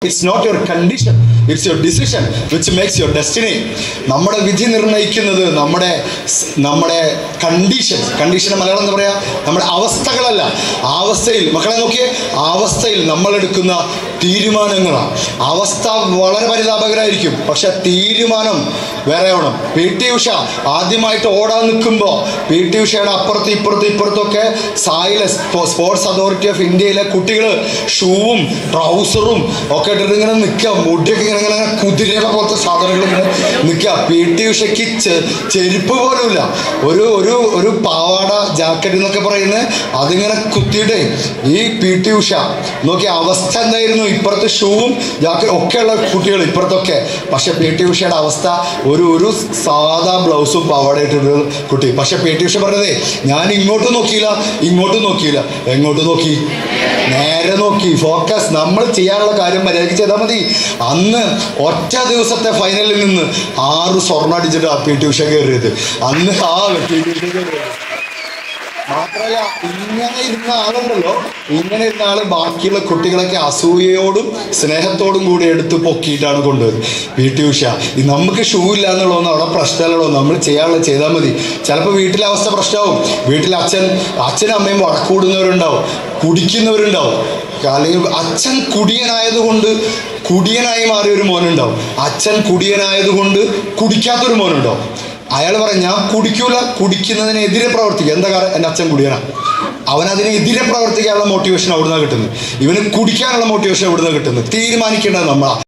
It's not your condition, it's your decision which makes your destiny. നമ്മുടെ വിധി നിർണ്ണയിക്കുന്നത് നമ്മുടെ കണ്ടീഷൻ മലയാളം എന്താ പറയുക, നമ്മുടെ അവസ്ഥകളല്ല. അവസ്ഥയിൽ മക്കളെ നോക്കിയേ, അവസ്ഥയിൽ നമ്മളെടുക്കുന്ന തീരുമാനങ്ങളാണ്. അവസ്ഥ വളരെ പരിതാപകരമായിരിക്കും, പക്ഷെ തീരുമാനം വേറെ ആവണം. പി ടി ഉഷ ആദ്യമായിട്ട് ഓടാൻ നിൽക്കുമ്പോൾ പി ടി ഉഷയുടെ ഇപ്പുറത്തൊക്കെ സായിലെ സ്പോർട്സ് അതോറിറ്റി ഓഫ് ഇന്ത്യയിലെ കുട്ടികൾ ഷൂവും ട്രൗസറും ഒക്കെ ഇട്ടിട്ട് ഇങ്ങനെ നിൽക്കുക, മുടിയൊക്കെ ഇങ്ങനെ കുതിരയുടെ പോലത്തെ സാധനങ്ങൾ ഇങ്ങനെ നിൽക്കുക. പി ടി ഉഷയ്ക്ക് ചെരുപ്പ് പോലുമില്ല, ഒരു പാവാട ജാക്കറ്റ് എന്നൊക്കെ പറയുന്നത് അതിങ്ങനെ കുത്തിയിട്ട് ഈ പി ടി ഉഷ നോക്കിയ അവസ്ഥ എന്തായിരുന്നു. ഇപ്പുറത്ത് ഷൂവും ജാക്കറ്റ് ഒക്കെയുള്ള കുട്ടികൾ ഇപ്പുറത്തൊക്കെ, പക്ഷെ പി ടി ഉഷയുടെ അവസ്ഥ ഒരു സാധാ ബ്ലൗസും പാവാടയിട്ടൊരു കുട്ടി. പക്ഷെ പി ടി ഉഷ പറഞ്ഞതേ, ഞാൻ ഇങ്ങോട്ടും നോക്കിയില്ല എങ്ങോട്ട് നോക്കി, നേരെ നോക്കി. ഫോക്കസ്. നമ്മൾ ചെയ്യാനുള്ള കാര്യം മര്യാദയ്ക്ക് ചെയ്താൽ മതി. അന്ന് ഒറ്റ ദിവസത്തെ ഫൈനലിൽ നിന്ന് 6 സ്വർണ്ണം അടിച്ചിട്ട് പി ടി ഉഷ കയറിയത്. അന്ന് പി ടി ഉഷ കയറിയത് മാത്രമല്ല, ഇങ്ങനെ ഇരുന്ന ആള് ബാക്കിയുള്ള കുട്ടികളൊക്കെ അസൂയയോടും സ്നേഹത്തോടും കൂടി എടുത്ത് പൊക്കിയിട്ടാണ് കൊണ്ടുവരുന്നത്. പി ടി ഉഷ നമുക്ക് ഷൂ ഇല്ല എന്നുള്ളതൊന്നും അവിടെ പ്രശ്നമല്ലോ, നമ്മൾ ചെയ്യാനുള്ളത് ചെയ്താൽ മതി. ചിലപ്പോൾ വീട്ടിലെ അവസ്ഥ പ്രശ്നമാവും. വീട്ടിൽ അച്ഛനും അമ്മയും വഴക്കൂടുന്നവരുണ്ടാവും, കുടിക്കുന്നവരുണ്ടാവും. അല്ലെങ്കിൽ അച്ഛൻ കുടിയനായി മാറിയ ഒരു മോനുണ്ടാവും, അച്ഛൻ കുടിയനായതുകൊണ്ട് കുടിക്കാത്തൊരു മോനുണ്ടാവും. അയാൾ പറയും, ഞാൻ കുടിക്കുന്നതിനെതിരെ പ്രവർത്തിക്കുക. എന്താ കാരണം, എൻ്റെ അച്ഛൻ കുടിയനാണ്. അവനതിനെതിരെ പ്രവർത്തിക്കാനുള്ള മോട്ടിവേഷൻ അവിടുന്ന് കിട്ടുന്നത്. ഇവന് കുടിക്കാനുള്ള മോട്ടിവേഷൻ അവിടുന്ന് കിട്ടുന്നത്. തീരുമാനിക്കേണ്ടത് നമ്മളാണ്.